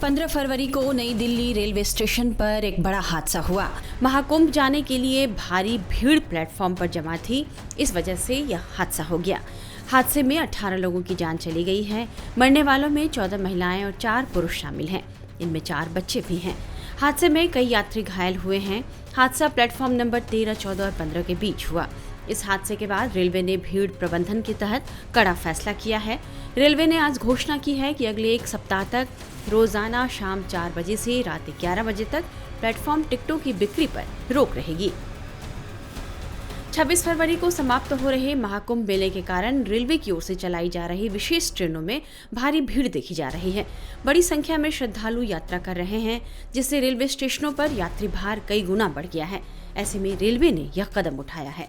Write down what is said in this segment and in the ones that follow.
15 फरवरी को नई Delhi railway station पर एक बड़ा हादसा हुआ। महाकुंभ जाने के लिए भारी भीड़ प्लेटफॉर्म पर जमा थी, इस वजह से यह हादसा हो गया। हादसे में 18 लोगों की जान चली गई है। मरने वालों में 14 महिलाएं और 4 पुरुष शामिल हैं। इनमें 4 बच्चे भी हैं। हादसे में कई यात्री घायल हुए हैं। हादसा प्लेटफॉर्म नंबर 13, 14 और 15 के बीच हुआ। इस हादसे के बाद रेलवे ने भीड़ प्रबंधन के तहत कड़ा फैसला किया है। रेलवे ने आज घोषणा की है कि अगले 1 सप्ताह तक रोजाना शाम 4 बजे से रात 11 बजे तक प्लेटफॉर्म टिकटों की बिक्री पर रोक रहेगी। 26 फरवरी को समाप्त हो रहे महाकुंभ मेले के कारण रेलवे की ओर से चलाई जा रही विशेष ट्रेनों में भारी भीड़ देखी जा रही है। बड़ी संख्या में श्रद्धालु यात्रा कर रहे हैं, जिससे रेलवे स्टेशनों पर यात्री भार कई गुना बढ़ गया है। ऐसे में रेलवे ने यह कदम उठाया है।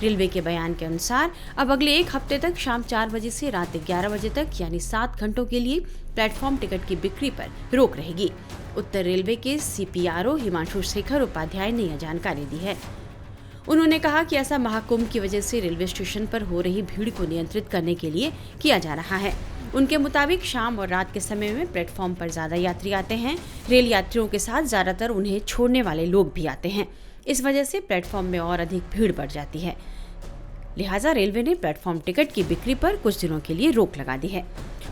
रेलवे के बयान के अनुसार अब अगले 1 हफ्ते तक शाम 4 बजे से रात 11 बजे तक यानी 7 घंटों के लिए प्लेटफॉर्म टिकट की बिक्री पर रोक रहेगी। उत्तर रेलवे के CPRO हिमांशु शेखर उपाध्याय ने यह जानकारी दी है। उन्होंने कहा कि ऐसा महाकुंभ की वजह से रेलवे स्टेशन पर हो रही भीड़ को नियंत्रित करने के लिए किया जा रहा है। उनके मुताबिक शाम और रात के समय में प्लेटफॉर्म पर ज्यादा यात्री आते हैं। रेल यात्रियों के साथ ज्यादातर उन्हें छोड़ने वाले लोग भी आते हैं। इस वजह से प्लेटफॉर्म में और अधिक भीड़ बढ़ जाती है। लिहाजा रेलवे ने प्लेटफॉर्म टिकट की बिक्री पर कुछ दिनों के लिए रोक लगा दी है।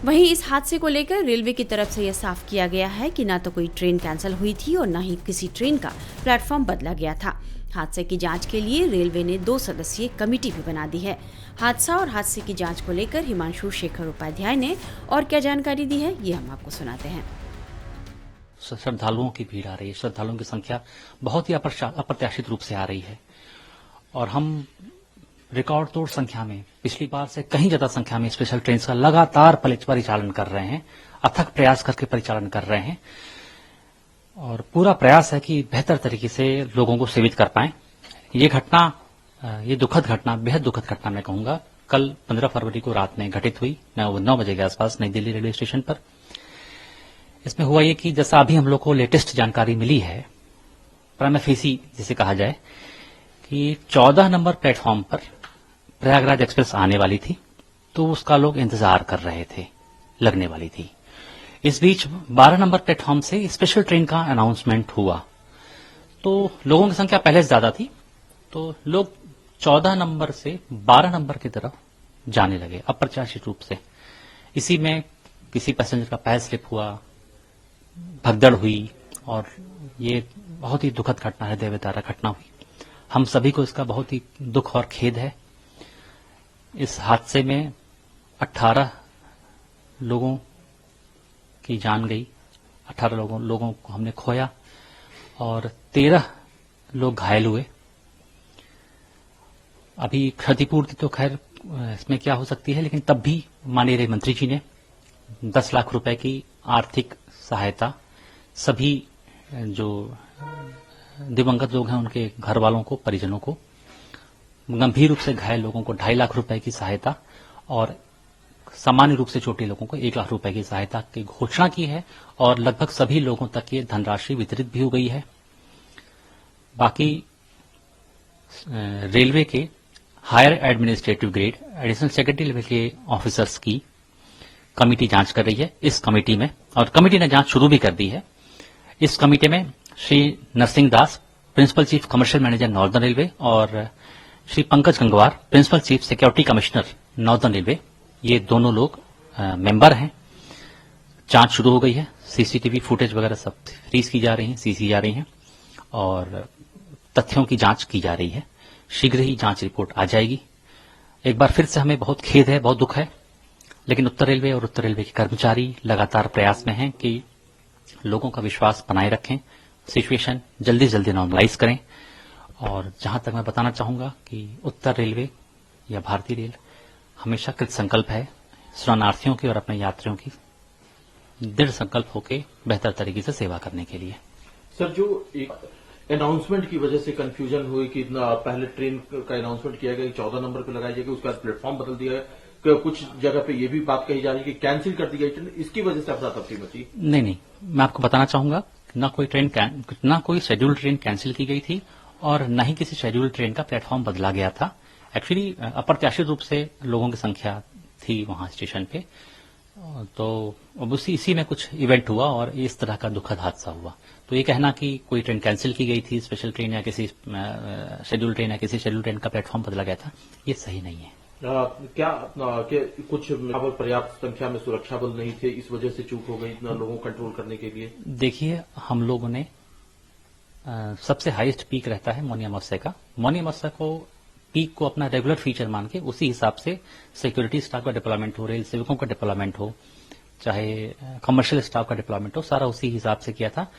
वहीं इस हादसे को लेकर रेलवे की तरफ से यह साफ किया गया है कि न तो कोई ट्रेन कैंसिल हुई थी और न ही किसी ट्रेन का प्लेटफॉर्म बदला गया था। हादसे की जांच के लिए रेलवे ने 2 सदस्यीय कमेटी भी बना दी है। हादसा और हादसे की जांच को लेकर हिमांशु शेखर उपाध्याय ने और क्या जानकारी दी है, ये हम आपको सुनाते हैं। श्रद्धालुओं की भीड़ आ रही है। श्रद्धालुओं की संख्या बहुत ही अप्रत्याशित रूप से आ रही है और हम रिकॉर्ड तोड़ संख्या में, पिछली बार से कहीं ज्यादा संख्या में स्पेशल ट्रेन का लगातार परिचालन कर रहे हैं। अथक प्रयास करके परिचालन कर रहे हैं और पूरा प्रयास है कि बेहतर तरीके से लोगों को सेवित कर पाएं। ये दुखद घटना, बेहद दुखद घटना मैं कहूंगा, कल 15 फरवरी को रात में घटित हुई 9 बजे के आसपास नई दिल्ली रेलवे स्टेशन पर। इसमें हुआ ये कि जैसा अभी हम लोग को लेटेस्ट जानकारी मिली है, प्राइमा फेसी जिसे कहा जाए, कि 14 नंबर प्लेटफॉर्म पर प्रयागराज एक्सप्रेस आने वाली थी, तो उसका लोग इंतजार कर रहे थे, लगने वाली थी। इस बीच 12 नंबर प्लेटफॉर्म से स्पेशल ट्रेन का अनाउंसमेंट हुआ, तो लोगों की संख्या पहले से ज्यादा थी, तो लोग 14 नंबर से 12 नंबर की तरफ जाने लगे अप्रत्याशित रूप से। इसी में किसी पैसेंजर का पैर स्लिप हुआ, भगदड़ हुई और ये बहुत ही दुखद घटना, हृदय विदारक घटना हुई। हम सभी को इसका बहुत ही दुख और खेद है। इस हादसे में 18 लोगों की जान गई, 18 लोगों को हमने खोया और 13 लोग घायल हुए। अभी क्षतिपूर्ति तो खैर इसमें क्या हो सकती है, लेकिन तब भी माननीय रेल मंत्री जी ने 10 लाख रुपए की आर्थिक सहायता सभी जो दिवंगत लोग हैं उनके घर वालों को, परिजनों को, गंभीर रूप से घायल लोगों को 2.5 लाख रुपए की सहायता और सामान्य रूप से छोटे लोगों को 1 लाख रुपए की सहायता की घोषणा की है और लगभग सभी लोगों तक ये धनराशि वितरित भी हो गई है। बाकी रेलवे के higher administrative grade additional secretary level के ऑफिसर्स की कमेटी जांच कर रही है इस कमेटी में, और कमेटी ने जांच शुरू भी कर दी है। इस कमेटी में Shri Narsingh Das, principal chief commercial manager northern railway, और Shri Pankaj Gangwar, principal chief security commissioner northern railway, ये दोनों लोग मेंबर हैं। जांच शुरू हो गई है। CCTV फुटेज वगैरह सब फ्रीज की जा रही है, सीज की जा रही है और तथ्यों की जांच की जा रही है। शीघ्र ही जांच रिपोर्ट आ जाएगी। एक बार फिर से हमें बहुत खेद है, बहुत दुख है, लेकिन उत्तर रेलवे और उत्तर रेलवे के कर्मचारी लगातार प्रयास में हैं कि लोगों का विश्वास बनाए रखें, सिचुएशन जल्दी जल्दी नॉर्मलाइज करें। और जहां तक मैं बताना चाहूंगा कि उत्तर रेलवे या भारतीय रेल हमेशा कृत संकल्प है शरणार्थियों की और अपने यात्रियों की दृढ़ संकल्प होकर बेहतर तरीके से सेवा करने के लिए। सर, जो एक अनाउंसमेंट की वजह से कंफ्यूजन हुई कि पहले ट्रेन का अनाउंसमेंट किया गया 14 नंबर पर लगाई जाएगी, उसके बाद प्लेटफॉर्म बदल दिया गया, कुछ जगह पे ये भी बात कही जा रही है कि कैंसिल कर दी गई ट्रेन, इसकी वजह से अफरा तफरी मची। नहीं, मैं आपको बताना चाहूंगा ना कोई शेड्यूल ट्रेन कैंसिल की गई थी और न ही किसी शेड्यूल ट्रेन का प्लेटफॉर्म बदला गया था। एक्चुअली अप्रत्याशित रूप से लोगों की संख्या थी वहां स्टेशन पे, तो अब इसी में कुछ इवेंट हुआ और इस तरह का दुखद हादसा हुआ। तो ये कहना कि कोई ट्रेन कैंसिल की गई थी, स्पेशल ट्रेन या किसी शेड्यूल ट्रेन या किसी शेड्यूल ट्रेन का प्लेटफॉर्म बदला गया था, ये सही नहीं है। क्या कुछ पर्याप्त संख्या में सुरक्षा बल नहीं थे, इस वजह से चूक हो गई इतना लोगों को कंट्रोल करने के लिए? देखिए, हम लोगों ने सबसे हाईएस्ट पीक रहता है मौनी अमावस्या का। मौनी अमावस्या को पीक को अपना रेगुलर फीचर मान के उसी हिसाब से सिक्योरिटी स्टाफ का डिप्लॉयमेंट हो, रेल सेवकों का डिप्लॉयमेंट हो, चाहे कमर्शियल स्टाफ का डिप्लॉयमेंट हो, सारा उसी हिसाब से किया था।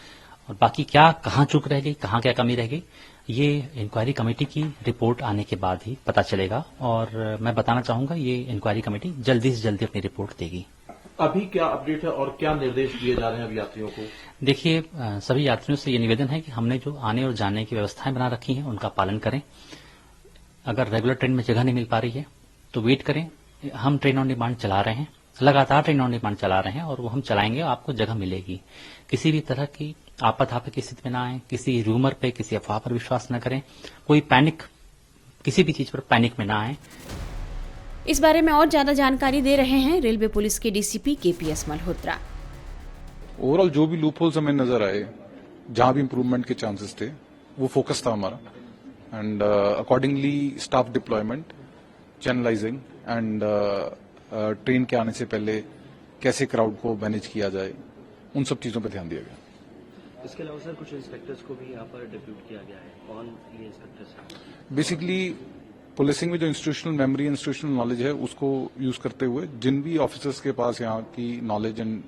और बाकी क्या कहाँ चूक रह गई, कहाँ क्या कमी रह गई, ये इंक्वायरी कमेटी की रिपोर्ट आने के बाद ही पता चलेगा। और मैं बताना चाहूंगा, ये इंक्वायरी कमेटी जल्दी से जल्दी अपनी रिपोर्ट देगी। अभी क्या अपडेट है और क्या निर्देश दिए जा रहे हैं अब यात्रियों को? देखिए, सभी यात्रियों से ये निवेदन है कि हमने जो आने और जाने की व्यवस्थाएं बना रखी हैं उनका पालन करें। अगर रेगुलर ट्रेन में जगह नहीं मिल पा रही है तो वेट करें। हम ट्रेन ऑन डिमांड चला रहे हैं, लगातार ट्रेन ऑन डिमांड चला रहे हैं और वो हम चलाएंगे, आपको जगह मिलेगी। किसी भी तरह की आपाधापी की स्थिति में ना आए, किसी रूमर पे, किसी अफवाह पर विश्वास न करें, कोई पैनिक, किसी भी चीज पर पैनिक में ना आए। इस बारे में और ज्यादा जानकारी दे रहे हैं रेलवे पुलिस के डीसीपी केपीएस मल्होत्रा। ओवरऑल जो भी लूप होल्स हमें नजर आए, जहां भी इम्प्रूवमेंट के चांसेस थे, वो फोकस था हमारा। And accordingly staff deployment, channelising and train के आने से पहले कैसे क्राउड को मैनेज किया जाए, उन सब चीजों पर ध्यान दिया गया। इसके अलावा सर कुछ इंस्पेक्टर्स को भी यहाँ पर डिप्यूट किया गया है। कौन ये इंस्पेक्टर्स हैं? बेसिकली पुलिसिंग में जो इंस्टीट्यूशनल मेमोरी, इंस्टीट्यूशनल नॉलेज है, उसको यूज करते हुए जिन भी ऑफिसर्स के पास यहाँ की नॉलेज एंड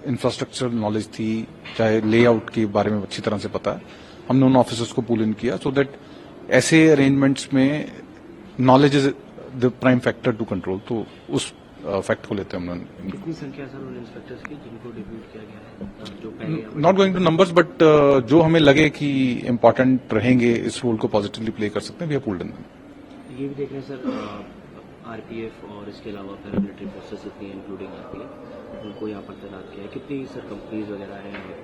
इंफ्रास्ट्रक्चर नॉलेज थी, चाहे लेआउट के बारे में अच्छी तरह से पता है, हमने उन ऑफिसर्स को पुल इन किया, सो दैट ऐसे अरेंजमेंट्स में knowledge is the prime factor to control. तो उस फैक्ट को लेते हैं हमने। कितनी संख्या सर उन इंस्पेक्टर्स की जिनको डिप्यूट किया गया है, जो पहले? Not going to numbers, but जो हमें लगे कि इम्पोर्टेंट रहेंगे, इस रोल को पॉजिटिवली प्ले कर सकते हैं, वी हैव पुल्ड इन। ये भी देख रहे हैं सर, आरपीएफ और इसके अलावा पैरामिलिट्री फोर्सेस इतनी इंक्लूडिंग आरपीएफ, उनको यहाँ पर तैनात किया है। कितनी सर कंपनीज वगैरह हैं?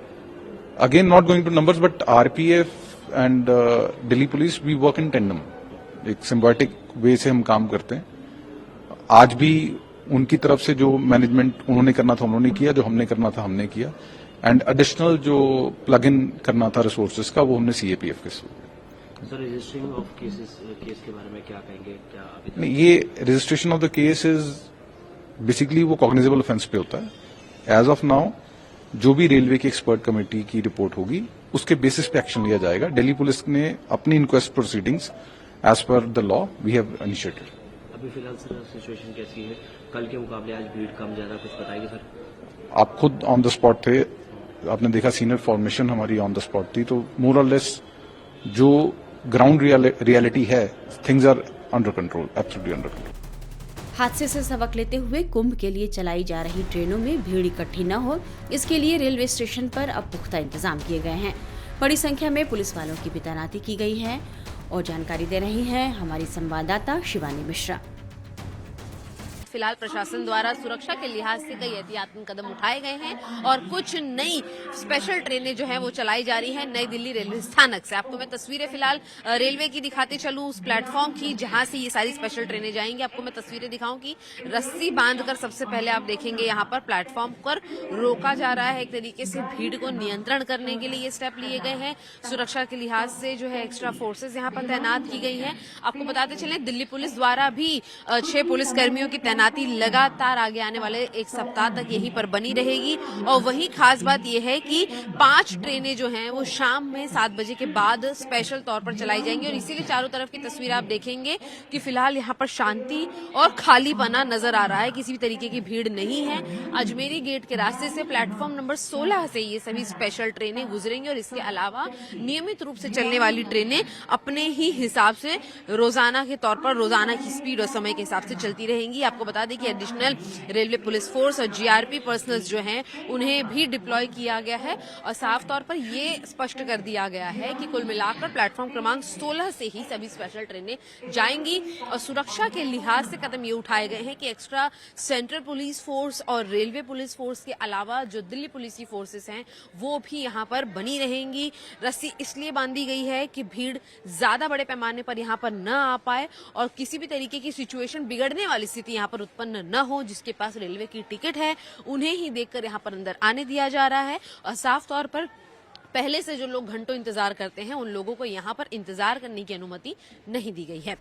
Again not going to numbers, but RPF and Delhi police we work in tandem, एक सिम्बायोटिक वे से हम काम करते हैं। आज भी उनकी तरफ से जो मैनेजमेंट उन्होंने करना था उन्होंने किया, जो हमने करना था हमने किया, एंड एडिशनल जो प्लग इन करना था रिसोर्सेज का, वो हमने सीएपीएफ के साथ। सर रजिस्ट्रिंग ऑफ केस के बारे में क्या कहेंगे? क्या अभी तक? ये registration of the case is basically वो कॉग्निजेबल ऑफेंस पे होता है। एज ऑफ नाउ जो भी रेलवे की एक्सपर्ट कमेटी की रिपोर्ट होगी, उसके बेसिस पे एक्शन लिया जाएगा। दिल्ली पुलिस ने अपनी inquest proceedings as per the law we have initiated. अभी फिलहाल सर सिचुएशन कैसी है? कल के मुकाबले आज भीड़ कम ज्यादा कुछ बताएंगे सर? आप खुद ऑन द स्पॉट थे, आपने देखा सीनियर फॉर्मेशन हमारी ऑन द स्पॉट थी, तो मोर और लेस जो ग्राउंड रियलिटी है, things are under control, absolutely under control. हादसे से सबक लेते हुए कुंभ के लिए चलाई जा रही ट्रेनों में भीड़ इकट्ठी न हो, इसके लिए रेलवे स्टेशन पर अब पुख्ता इंतजाम किए गए हैं। बड़ी संख्या में पुलिस वालों की भी तैनाती की गई है और जानकारी दे रही हैं हमारी संवाददाता शिवानी मिश्रा। फिलहाल प्रशासन द्वारा सुरक्षा के लिहाज से कई एहतियाती कदम उठाए गए हैं और कुछ नई स्पेशल ट्रेनें जो हैं वो चलाई जा रही हैं नई दिल्ली रेलवे स्थानक से। आपको मैं तस्वीरें फिलहाल रेलवे की दिखाते चलूं, उस प्लेटफॉर्म की जहां से ये सारी स्पेशल ट्रेनें जाएंगी। आपको मैं तस्वीरें दिखाऊं कि रस्सी बांधकर सबसे पहले आप देखेंगे यहाँ पर प्लेटफॉर्म पर रोका जा रहा है। एक तरीके से भीड़ को नियंत्रण करने के लिए ये स्टेप लिए गए हैं। सुरक्षा के लिहाज से जो है एक्स्ट्रा फोर्सेज यहाँ पर तैनात की गई है। आपको बताते चले दिल्ली पुलिस द्वारा भी 6 पुलिस कर्मियों की तैनाती लगातार आगे आने वाले एक सप्ताह तक यहीं पर बनी रहेगी। और वही खास बात यह है कि 5 ट्रेनें जो हैं वो शाम में 7 बजे के बाद स्पेशल तौर पर चलाई जाएंगी और इसीलिए चारों तरफ की तस्वीर आप देखेंगे कि फिलहाल यहाँ पर शांति और खालीपना नजर आ रहा है, किसी भी तरीके की भीड़ नहीं है। अजमेरी गेट के रास्ते से प्लेटफॉर्म नंबर 16 से ये सभी स्पेशल ट्रेनें गुजरेंगी और इसके अलावा नियमित रूप से चलने वाली ट्रेनें अपने ही हिसाब से रोजाना के तौर पर रोजाना की स्पीड और समय के हिसाब से चलती रहेंगी। आपको बता दें कि एडिशनल रेलवे पुलिस फोर्स और जीआरपी पर्सनल्स जो हैं उन्हें भी डिप्लॉय किया गया है और साफ तौर पर ये स्पष्ट कर दिया गया है कि कुल मिलाकर प्लेटफॉर्म क्रमांक 16 से ही सभी स्पेशल ट्रेनें जाएंगी। और सुरक्षा के लिहाज से कदम ये उठाए गए हैं कि एक्स्ट्रा सेंट्रल पुलिस फोर्स और रेलवे पुलिस फोर्स के अलावा जो दिल्ली पुलिस की फोर्सेस हैं वो भी यहाँ पर बनी रहेंगी। रस्सी इसलिए बांधी गई है कि भीड़ ज्यादा बड़े पैमाने पर यहाँ पर न आ पाए और किसी भी तरीके की सिचुएशन बिगड़ने वाली स्थिति यहाँ पर पर उत्पन्न न हो। जिसके पास रेलवे की टिकट है उन्हें ही देखकर यहाँ पर अंदर आने दिया जा रहा है और साफ तौर पर पहले से जो लोग घंटों इंतजार करते हैं उन लोगों को यहाँ पर इंतजार करने की अनुमति नहीं दी गई है।